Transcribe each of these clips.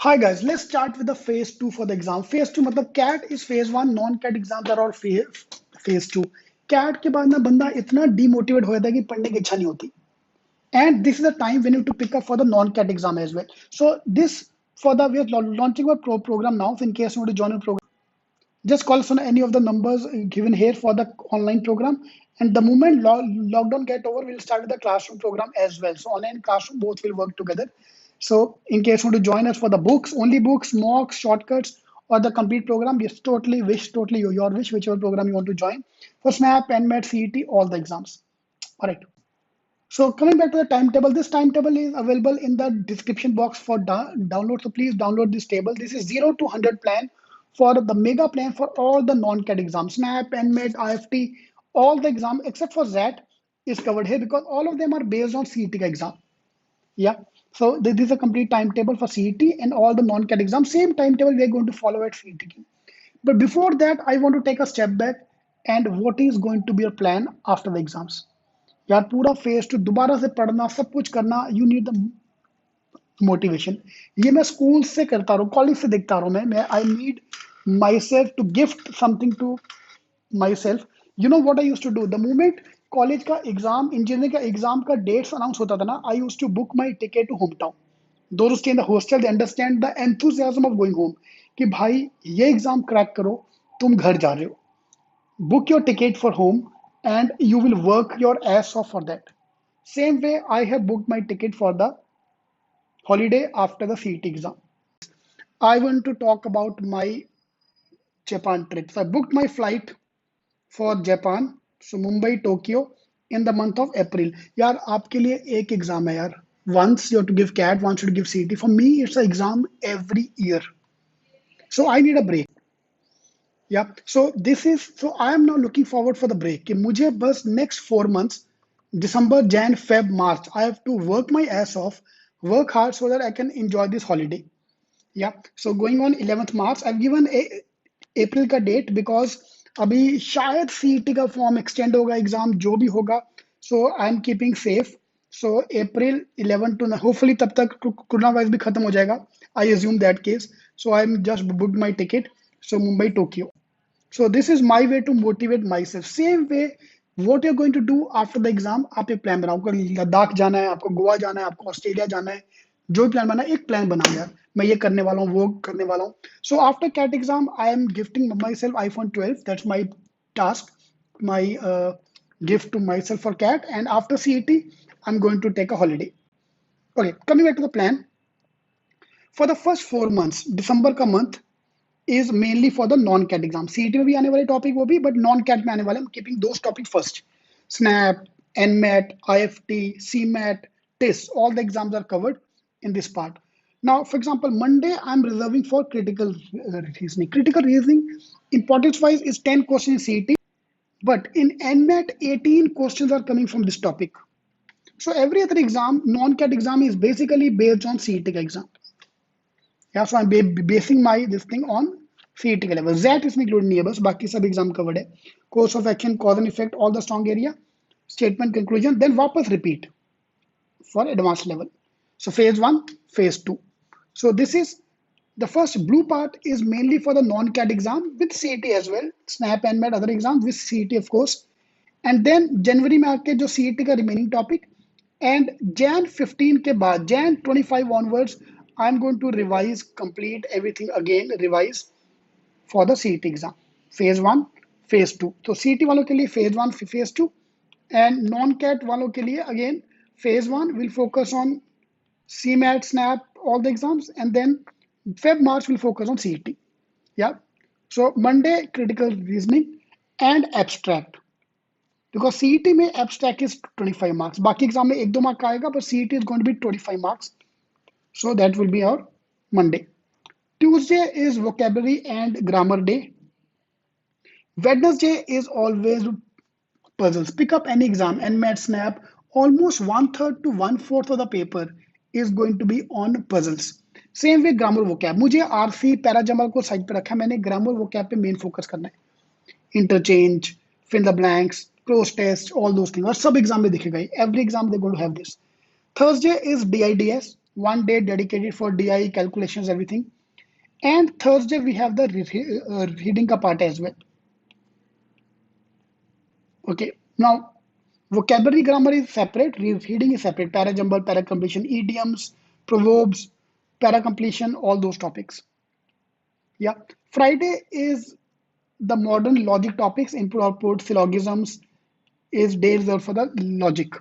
Hi guys, let's start with the phase two for the exam. Phase two मतलब CAT is phase one, non-CAT exams are all phase two. CAT के बाद ना बंदा इतना demotivate हो जाता है कि पढ़ने की इच्छा नहीं होती. And this is the time when you have to pick up for the non-CAT exam as well. So this for the we are launching a program now. So in case you want to join a program, just call us on any of the numbers given here for the online program. And the moment lockdown get over, we'll start with the classroom program as well. So online and classroom both will work together. So in case you want to join us for the books, only books, mocks, shortcuts, or the complete program, yes, totally your wish, whichever program you want to join. For SNAP, NMAT, CET, all the exams. All right. So coming back to the timetable, this timetable is available in the description box for download. So please download this table. This is 0 to 100 plan for the mega plan for all the non-CAT exams, SNAP, NMET, IFT, all the exam except for ZAT is covered here because all of them are based on CET exam. Yeah. So this is a complete timetable for CET and all the non-CAT exams. Same timetable we are going to follow at CET. But before that, I want to take a step back and what is going to be your plan after the exams. यार पूरा face to दोबारा से पढ़ना सब कुछ करना you need the motivation. ये मैं स्कूल से करता रहा हूँ, कॉलेज से देखता रहा हूँ. मैं I need myself to gift something to myself. You know what I use to do the moment college का एग्जाम इंजीनियरिंग का एग्जाम का डेट्स अनाउंस होता था ना, I use to book my ticket to home town. दोनों stay in the hostel they understand the enthusiasm of going home कि भाई ये एग्जाम क्रैक करो, तुम घर जा रहे हो. Book your ticket for home and you will work your ass off for that. Same way, I have booked my ticket for the holiday after the CET exam. I want to talk about my Japan trip. So I booked my flight for Japan, so Mumbai, Tokyo, in the month of April. यार आपके लिए एक exam है यार. Once you have to give CAT, once you have to give CET. For me, it's an exam every year. So I need a break. Yeah. So I am now looking forward for the break. कि मुझे बस next 4 months, December, Jan, Feb, March, I have to work my ass off, work hard so that I can enjoy this holiday. Yeah. So going on 11th March, I've given April का date because अभी शायद CET का form extend होगा, exam जो भी होगा. So I'm keeping safe. So April 11 to hopefully तब तक कोरोना वाइज भी खत्म हो जाएगा. I assume that case. So I'm just booked my ticket. So Mumbai, Tokyo. So this is my way to motivate myself. Same way, what you're going to do after the exam, आप एक plan बनाओ. आपको लद्दाख जाना है, आपको गोवा जाना है, आपको ऑस्ट्रेलिया जाना है. जो भी प्लान बना एक प्लान बनाओ यार. मैं ये करने वाला हूँ, वो करने वाला हूँ. So after CAT exam, I am gifting myself iPhone 12. That's my task, my gift to myself for CAT. And after CET, I'm going to take a holiday. Okay, coming back to the plan. For the first 4 months, December का month is mainly for the non-CAT exam. CET में भी आने वाले topic वो भी, but non-CAT में आने वाले. I'm keeping those topics first. SNAP, NMAT, IFT, CMAT, TIS, all the exams are covered in this part. Now, for example, Monday I'm reserving for critical reasoning. Critical reasoning, importance-wise, is 10 questions in CET, but in NMAT, 18 questions are coming from this topic. So every other exam, non-CAT exam, is basically based on CET exam. Yeah, so I'm basing my this thing on CET का level. ZAT इसमें include नहीं है, बस बाकी सब exam covered है. Course of action, cause and effect, all the strong area, statement, conclusion, then वापस repeat for advanced level. So phase one, phase two. So this is the first blue part is mainly for the non-CAT exam with CET as well, SNAP and MET other exams with CET of course. And then January में आके जो CET का remaining topic and Jan 15 के बाद Jan 25 onwards I'm going to revise, complete everything again, revise for the CET exam. Phase 1, phase 2. So CET वालों के लिए phase 1, phase 2 and non-CAT वालों के लिए again phase 1 will focus on CMAT, SNAP, all the exams and then Feb, March will focus on CET. Yeah. So Monday, critical reasoning and abstract. Because CET में abstract is 25 marks. बाकी exam में 1-2 mark का आएगा, but CET is going to be 25 marks. So that will be our Monday. Tuesday is vocabulary and grammar day. Wednesday is always puzzles. Pick up any exam, NMAT, SNAP, almost 1/3 to 1/4 of the paper is going to be on puzzles. Same way grammar vocab. मुझे RC पैराजमल को side पे रखा है, मैंने grammar vocab पे main focus करना है. Interchange, fill the blanks, close test, all those things. और सब एग्जाम में दिखेगा. Every exam they're going to have this. Thursday is DIDS, 1 day dedicated for DI calculations, everything. And Thursday we have the reading ka part as well. Okay, now vocabulary grammar is separate, reading is separate, para jumble, para completion, idioms, proverbs, para completion, all those topics. Yeah, Friday is the modern logic topics, input, output, syllogisms is day reserved for the logic.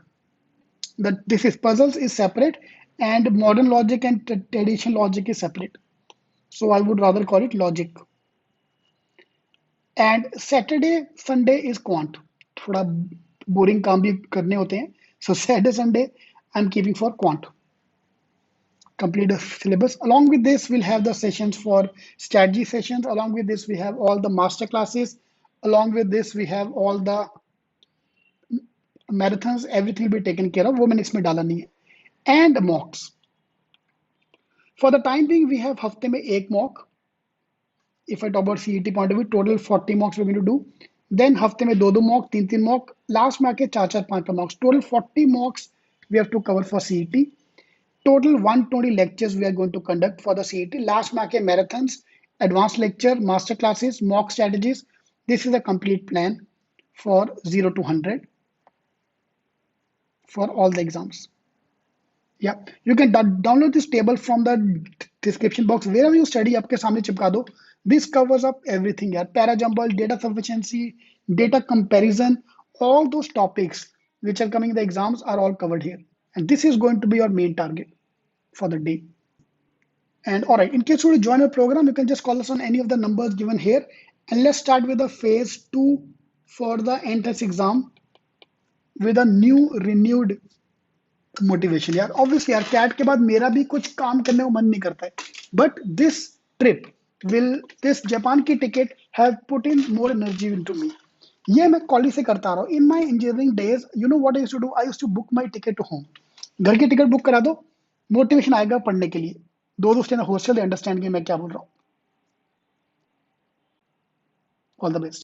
That this is puzzles is separate, and modern logic and traditional logic is separate. So I would rather call it logic. And Saturday, Sunday is quant. थोड़ा boring काम भी करने होते हैं. So Saturday, Sunday, I'm keeping for quant. Complete the syllabus. Along with this, we'll have the sessions for strategy sessions. Along with this, we have all the master classes. Along with this, we have all the marathons. Everything will be taken care of. वो मैंने इसमें डाला नहीं है. And mocks. For the time being, we have हफ्ते में एक mock. If I talk about CET point of view, total 40 mocks we're going to do. Then हफ्ते में दो mock, तीन mock. Last में आके चार पांच mocks. Total 40 mocks we have to cover for CET. Total 120 lectures we are going to conduct for the CET. Last में आके marathons, advanced lecture, master classes, mock strategies. This is a complete plan for 0 to 100 for all the exams. Yeah, you can download this table from the description box. Wherever you study, आपके सामने चिपका दो. This covers up everything. यार, para jumble, data sufficiency, data comparison, all those topics which are coming in the exams are all covered here. And this is going to be your main target for the day. And all right, in case you want to join our program, you can just call us on any of the numbers given here. And let's start with the phase 2 for the entrance exam with a new renewed motivation. यार obviously यार cat के बाद मेरा भी कुछ काम करने को मन नहीं करता है, but this trip will, this Japan की ticket have put in more energy into me. ये मैं कॉलेज से करता आ रहा हूँ. In my engineering days, you know what I used to do, I used to book my ticket to home. घर की टिकट बुक करा दो, मोटिवेशन आएगा पढ़ने के लिए. दो दोस्त हॉस्टल अंडरस्टैंड कि मैं क्या बोल रहा हूँ. All the best.